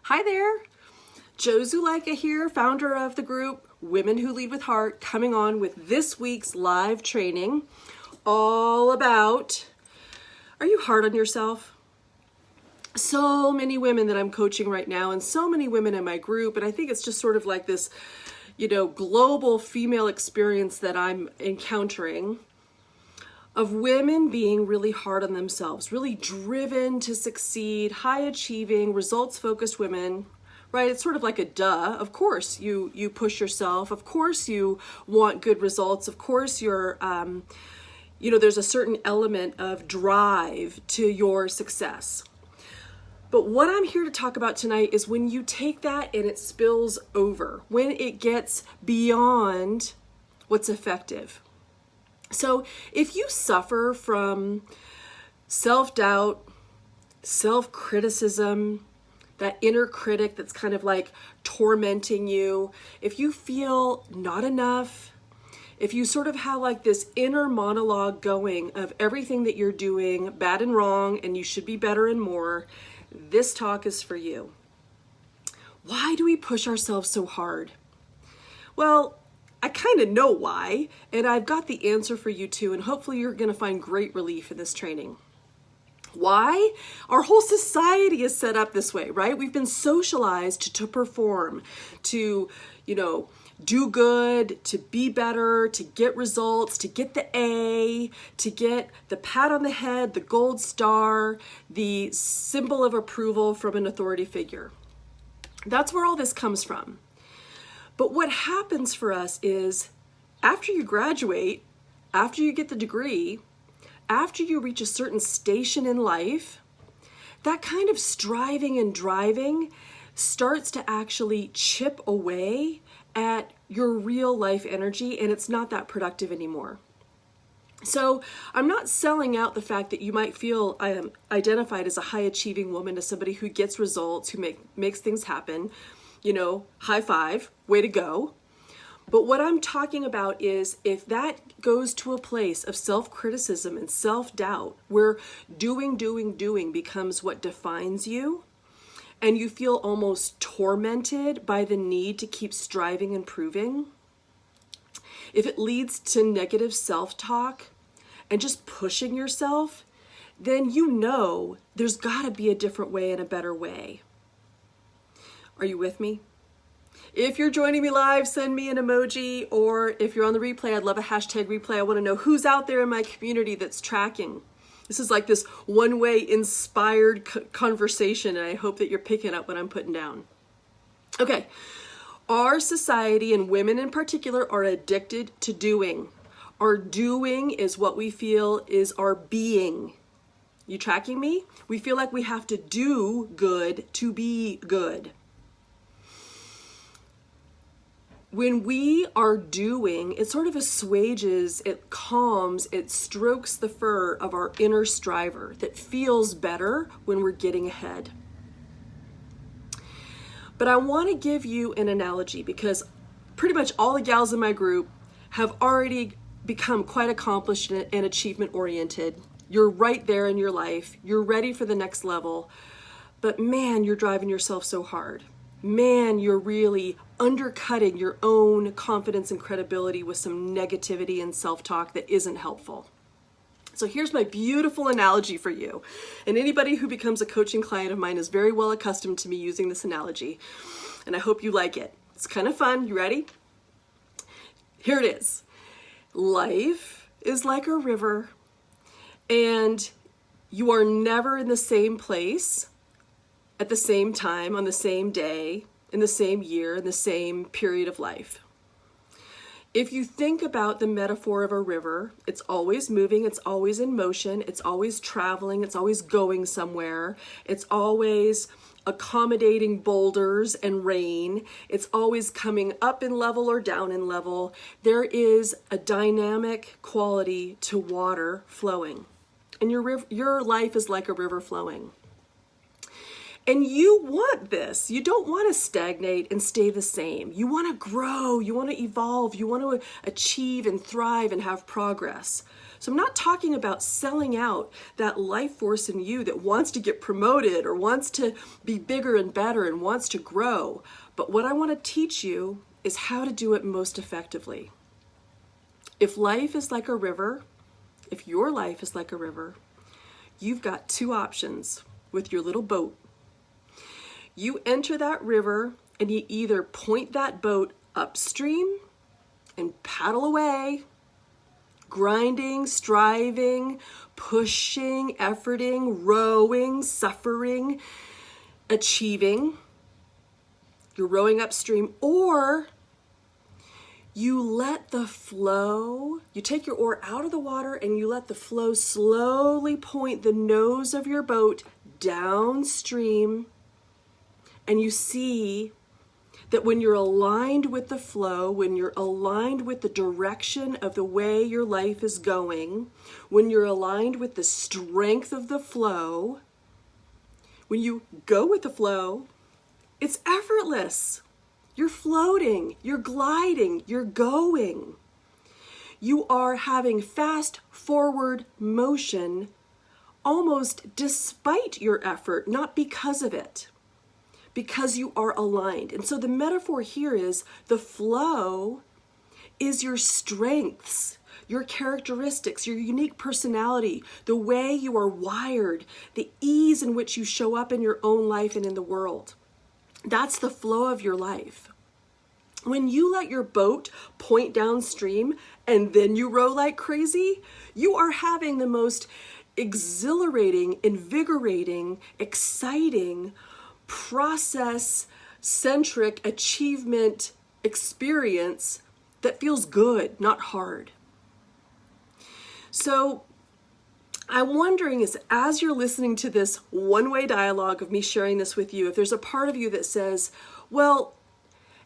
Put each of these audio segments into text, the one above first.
Hi there, Jo Zuleika here, founder of the group Women Who Lead with Heart, coming on with this week's live training all about, are you hard on yourself? So many women that I'm coaching right now and so many women in my group, and I think it's just sort of like this, global female experience that I'm encountering of women being really hard on themselves, really driven to succeed, high achieving, results focused women, right? It's sort of like a duh. Of course you push yourself. Of course you want good results. Of course you're, there's a certain element of drive to your success. But what I'm here to talk about tonight is when you take that and it spills over, when it gets beyond what's effective. So if you suffer from self-doubt, self-criticism, that inner critic that's kind of like tormenting you, if you feel not enough, if you sort of have like this inner monologue going of everything that you're doing bad and wrong and you should be better and more, this talk is for you. Why do we push ourselves so hard? Well, I kind of know why, and I've got the answer for you too, and hopefully you're going to find great relief in this training. Why? Our whole society is set up this way, right? We've been socialized to perform, to, do good, to be better, to get results, to get the A, to get the pat on the head, the gold star, the symbol of approval from an authority figure. That's where all this comes from. But what happens for us is after you graduate, after you get the degree, after you reach a certain station in life, that kind of striving and driving starts to actually chip away at your real life energy, and it's not that productive anymore. So I'm not selling out the fact that you might feel identified as a high achieving woman, as somebody who gets results, who makes things happen. High five, way to go. But what I'm talking about is if that goes to a place of self-criticism and self-doubt, where doing becomes what defines you, and you feel almost tormented by the need to keep striving and proving, if it leads to negative self-talk and just pushing yourself, then there's gotta be a different way and a better way. Are you with me? If you're joining me live, send me an emoji, or if you're on the replay, I'd love a hashtag replay. I want to know who's out there in my community that's tracking. This is like this one-way inspired conversation, and I hope that you're picking up what I'm putting down. Okay, our society and women in particular are addicted to doing. Our doing is what we feel is our being. You tracking me? We feel like we have to do good to be good. When we are doing, it sort of assuages, it calms, it strokes the fur of our inner striver that feels better when we're getting ahead. But I want to give you an analogy because pretty much all the gals in my group have already become quite accomplished and achievement oriented. You're right there in your life. You're ready for the next level. But man, you're driving yourself so hard. Man, you're really undercutting your own confidence and credibility with some negativity and self-talk that isn't helpful. So here's my beautiful analogy for you. And anybody who becomes a coaching client of mine is very well accustomed to me using this analogy. And I hope you like it. It's kind of fun. You ready? Here it is. Life is like a river, and you are never in the same place at the same time, on the same day, in the same year, in the same period of life. If you think about the metaphor of a river, it's always moving, it's always in motion, it's always traveling, it's always going somewhere, it's always accommodating boulders and rain, it's always coming up in level or down in level. There is a dynamic quality to water flowing. And your life is like a river flowing. And you want this. You don't want to stagnate and stay the same. You want to grow. You want to evolve. You want to achieve and thrive and have progress. So I'm not talking about selling out that life force in you that wants to get promoted or wants to be bigger and better and wants to grow. But what I want to teach you is how to do it most effectively. If life is like a river, if your life is like a river, you've got two options with your little boat. You enter that river and you either point that boat upstream and paddle away, grinding, striving, pushing, efforting, rowing, suffering, achieving. You're rowing upstream, or you let the flow, you take your oar out of the water and you let the flow slowly point the nose of your boat downstream, and you see that when you're aligned with the flow, when you're aligned with the direction of the way your life is going, when you're aligned with the strength of the flow, when you go with the flow, it's effortless. You're floating, you're gliding, you're going. You are having fast forward motion almost despite your effort, not because of it, because you are aligned. And so the metaphor here is the flow is your strengths, your characteristics, your unique personality, the way you are wired, the ease in which you show up in your own life and in the world. That's the flow of your life. When you let your boat point downstream and then you row like crazy, you are having the most exhilarating, invigorating, exciting, process-centric achievement experience that feels good, not hard. So I'm wondering is, as you're listening to this one-way dialogue of me sharing this with you, if there's a part of you that says, well,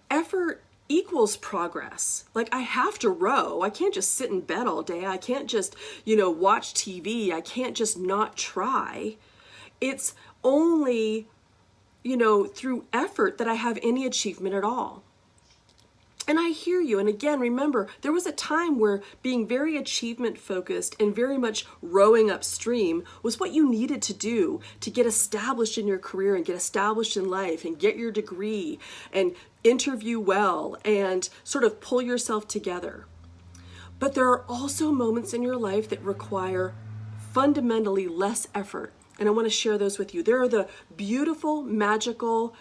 effort equals progress. Like, I have to row. I can't just sit in bed all day. I can't just, watch TV. I can't just not try. It's only, through effort that I have any achievement at all. And I hear you. And again, remember, there was a time where being very achievement focused and very much rowing upstream was what you needed to do to get established in your career and get established in life and get your degree and interview well and sort of pull yourself together. But there are also moments in your life that require fundamentally less effort. And I want to share those with you. There are the beautiful, magical,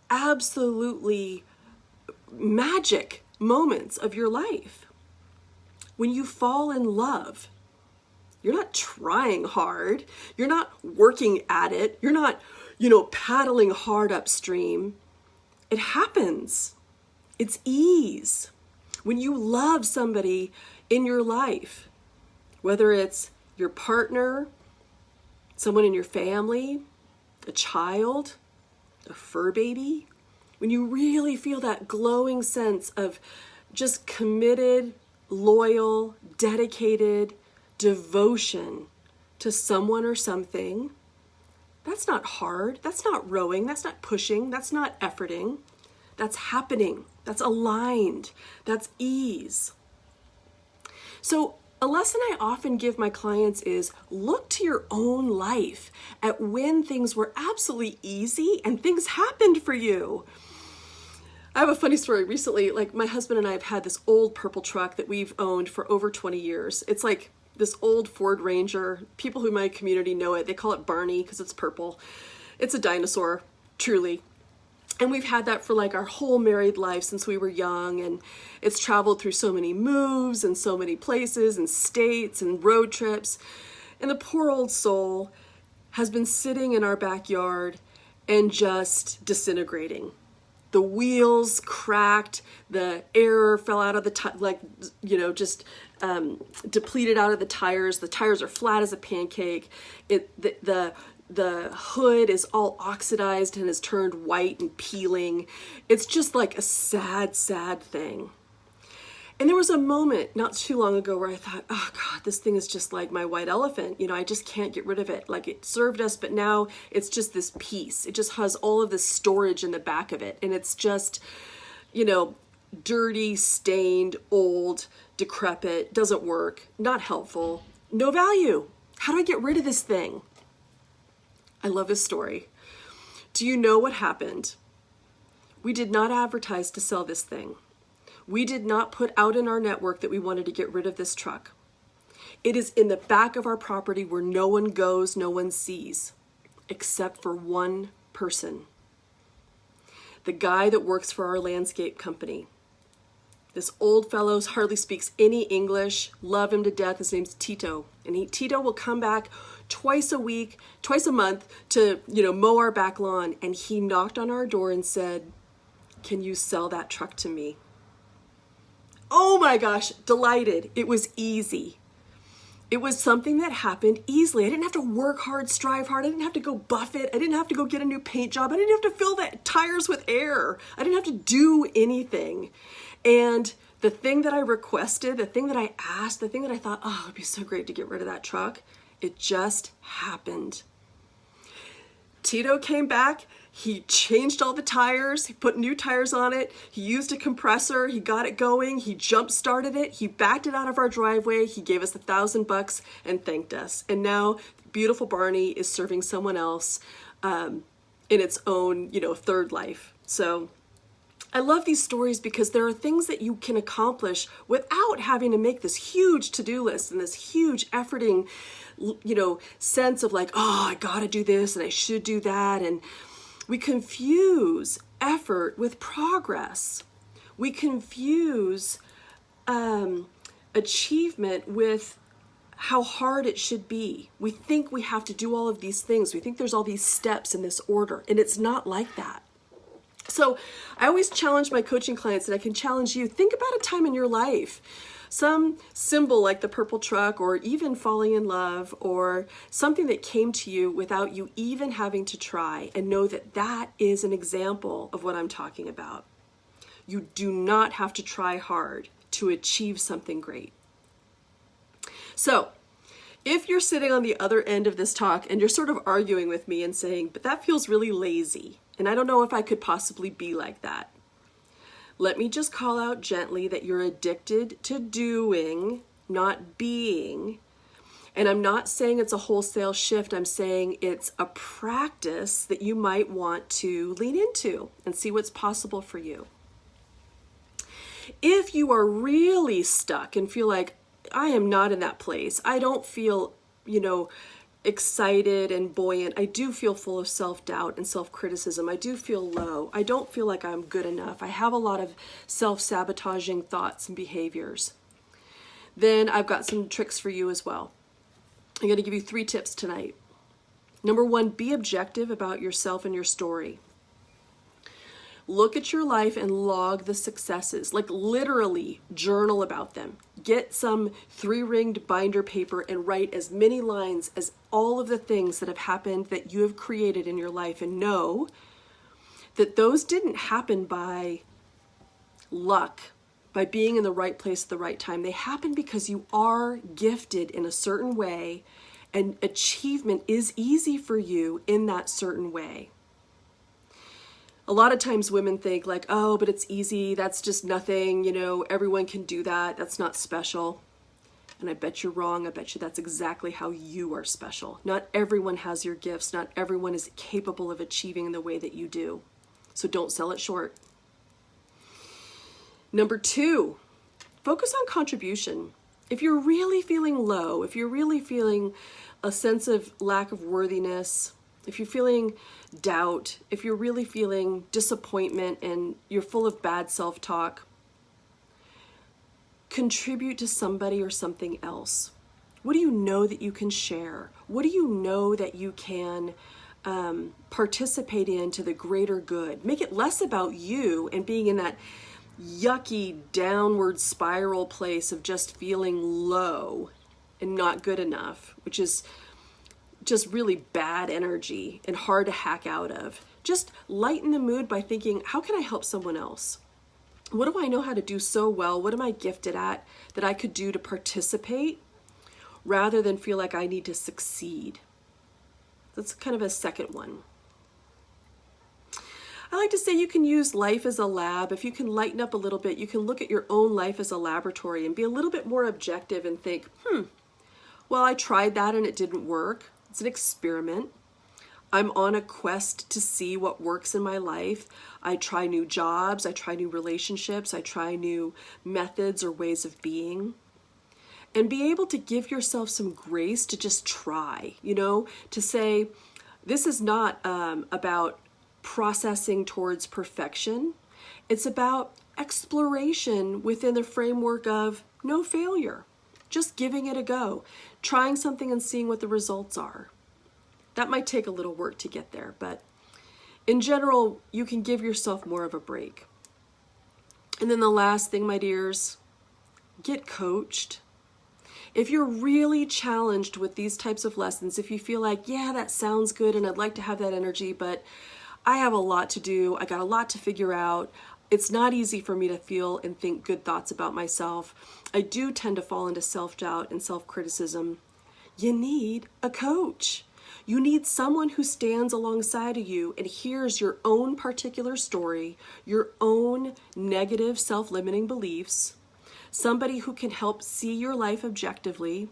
absolutely magic moments of your life. When you fall in love, you're not trying hard. You're not working at it. You're not, paddling hard upstream. It happens. It's ease. When you love somebody in your life, whether it's your partner, someone in your family, a child, a fur baby, when you really feel that glowing sense of just committed, loyal, dedicated devotion to someone or something, that's not hard. That's not rowing. That's not pushing. That's not efforting. That's happening. That's aligned. That's ease. So a lesson I often give my clients is look to your own life at when things were absolutely easy and things happened for you. I have a funny story. Recently, my husband and I have had this old purple truck that we've owned for over 20 years. It's like this old Ford Ranger. People who in my community know it. They call it Barney because it's purple. It's a dinosaur, truly. And we've had that for our whole married life since we were young. And it's traveled through so many moves and so many places and states and road trips. And the poor old soul has been sitting in our backyard and just disintegrating. The wheels cracked, the air fell out of the depleted out of the tires. The tires are flat as a pancake. The hood is all oxidized and has turned white and peeling. It's just like a sad, sad thing. And there was a moment not too long ago where I thought, oh God, this thing is just like my white elephant. I just can't get rid of it. It served us, but now it's just this piece. It just has all of this storage in the back of it. And it's just, dirty, stained, old, decrepit, doesn't work, not helpful, no value. How do I get rid of this thing? I love this story. Do you know what happened? We did not advertise to sell this thing. We did not put out in our network that we wanted to get rid of this truck. It is in the back of our property where no one goes, no one sees, except for one person. The guy that works for our landscape company. This old fellow hardly speaks any English. Love him to death. His name's Tito. And Tito will come back twice a month to, mow our back lawn. And he knocked on our door and said, "Can you sell that truck to me?" Oh my gosh, delighted. It was easy. It was something that happened easily. I didn't have to work hard, strive hard. I didn't have to go buff it. I didn't have to go get a new paint job. I didn't have to fill the tires with air. I didn't have to do anything. And the thing that I requested, the thing that I asked, the thing that I thought, oh, it'd be so great to get rid of that truck, it just happened. Tito came back. He changed all the tires. He put new tires on it. He used a compressor. He got it going. He jump started it. He backed it out of our driveway. He gave us $1,000 and thanked us. And now beautiful Barney is serving someone else in its own, third life. So I love these stories because there are things that you can accomplish without having to make this huge to-do list and this huge efforting, sense of like, oh, I gotta do this and I should do that. And we confuse effort with progress. We confuse achievement with how hard it should be. We think we have to do all of these things. We think there's all these steps in this order, and it's not like that. So I always challenge my coaching clients, and I can challenge you, think about a time in your life, some symbol like the purple truck, or even falling in love, or something that came to you without you even having to try, and know that that is an example of what I'm talking about. You do not have to try hard to achieve something great. So if you're sitting on the other end of this talk and you're sort of arguing with me and saying, but that feels really lazy, and I don't know if I could possibly be like that, let me just call out gently that you're addicted to doing, not being. And I'm not saying it's a wholesale shift. I'm saying it's a practice that you might want to lean into and see what's possible for you. If you are really stuck and feel like, I am not in that place, I don't feel, excited and buoyant. I do feel full of self-doubt and self-criticism. I do feel low. I don't feel like I'm good enough. I have a lot of self-sabotaging thoughts and behaviors. Then I've got some tricks for you as well. I'm going to give you 3 tips tonight. Number 1, be objective about yourself and your story. Look at your life and log the successes, like literally journal about them. Get some 3-ringed binder paper and write as many lines as all of the things that have happened that you have created in your life, and know that those didn't happen by luck, by being in the right place at the right time. They happen because you are gifted in a certain way, and achievement is easy for you in that certain way. A lot of times women think like, oh, but it's easy. That's just nothing. Everyone can do that. That's not special. And I bet you're wrong. I bet you that's exactly how you are special. Not everyone has your gifts. Not everyone is capable of achieving in the way that you do. So don't sell it short. Number 2, focus on contribution. If you're really feeling low, if you're really feeling a sense of lack of worthiness, if you're feeling doubt, if you're really feeling disappointment and you're full of bad self-talk, contribute to somebody or something else. What do you know that you can share? What do you know that you can participate in to the greater good? Make it less about you and being in that yucky downward spiral place of just feeling low and not good enough, which is just really bad energy and hard to hack out of. Just lighten the mood by thinking, how can I help someone else? What do I know how to do so well? What am I gifted at that I could do to participate rather than feel like I need to succeed? That's kind of a second one. I like to say you can use life as a lab. If you can lighten up a little bit, you can look at your own life as a laboratory and be a little bit more objective and think, well, I tried that and it didn't work. It's an experiment. I'm on a quest to see what works in my life. I try new jobs, I try new relationships, I try new methods or ways of being. And be able to give yourself some grace to just try, to say, this is not about processing towards perfection. It's about exploration within the framework of no failure, just giving it a go, trying something and seeing what the results are. That might take a little work to get there, but in general, you can give yourself more of a break. And then the last thing, my dears, get coached. If you're really challenged with these types of lessons, if you feel like, yeah, that sounds good and I'd like to have that energy, but I have a lot to do, I got a lot to figure out, it's not easy for me to feel and think good thoughts about myself, I do tend to fall into self-doubt and self-criticism, you need a coach. You need someone who stands alongside of you and hears your own particular story, your own negative self-limiting beliefs, somebody who can help see your life objectively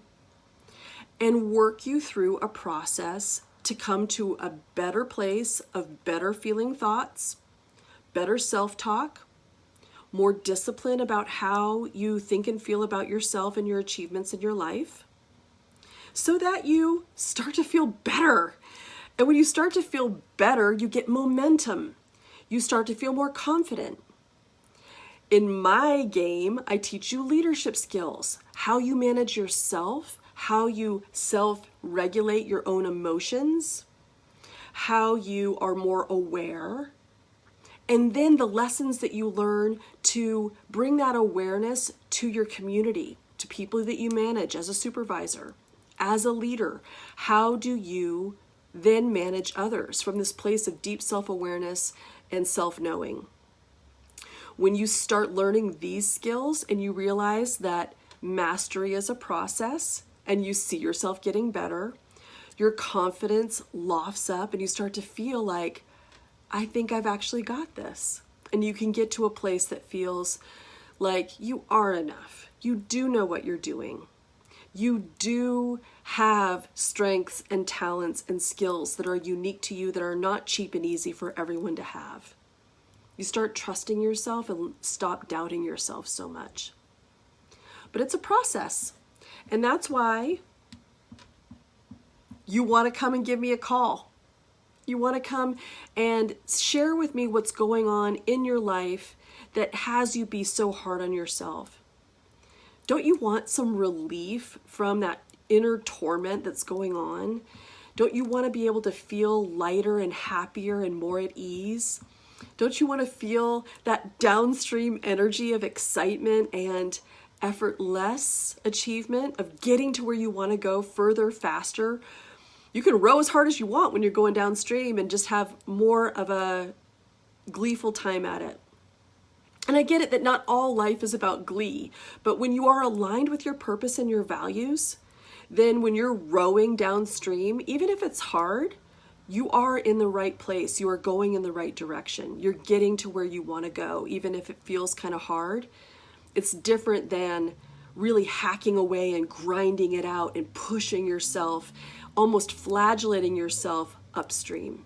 and work you through a process to come to a better place of better feeling thoughts, better self-talk, more discipline about how you think and feel about yourself and your achievements in your life, so that you start to feel better. And when you start to feel better, you get momentum. You start to feel more confident. In my game, I teach you leadership skills, how you manage yourself, how you self-regulate your own emotions, how you are more aware, and then the lessons that you learn to bring that awareness to your community, to people that you manage as a supervisor, as a leader. How do you then manage others from this place of deep self-awareness and self-knowing? When you start learning these skills and you realize that mastery is a process and you see yourself getting better, your confidence lofts up and you start to feel like, I think I've actually got this. And you can get to a place that feels like you are enough. You do know what you're doing. You do have strengths and talents and skills that are unique to you, that are not cheap and easy for everyone to have. You start trusting yourself and stop doubting yourself so much. But it's a process. And that's why you want to come and give me a call. You want to come and share with me what's going on in your life that has you be so hard on yourself. Don't you want some relief from that inner torment that's going on? Don't you want to be able to feel lighter and happier and more at ease? Don't you want to feel that downstream energy of excitement and effortless achievement of getting to where you want to go further, faster? You can row as hard as you want when you're going downstream and just have more of a gleeful time at it. And I get it that not all life is about glee, but when you are aligned with your purpose and your values, then when you're rowing downstream, even if it's hard, you are in the right place. You are going in the right direction. You're getting to where you want to go, even if it feels kind of hard. It's different than really hacking away and grinding it out and pushing yourself, almost flagellating yourself upstream.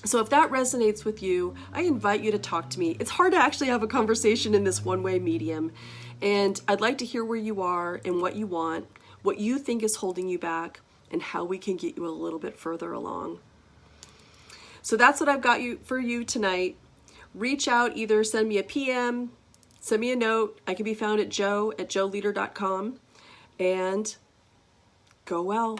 So if that resonates with you, I invite you to talk to me. It's hard to actually have a conversation in this one-way medium. And I'd like to hear where you are and what you want, what you think is holding you back, and how we can get you a little bit further along. So that's what I've got for you tonight. Reach out, either send me a PM, send me a note. I can be found at joe@joeleader.com. And go well.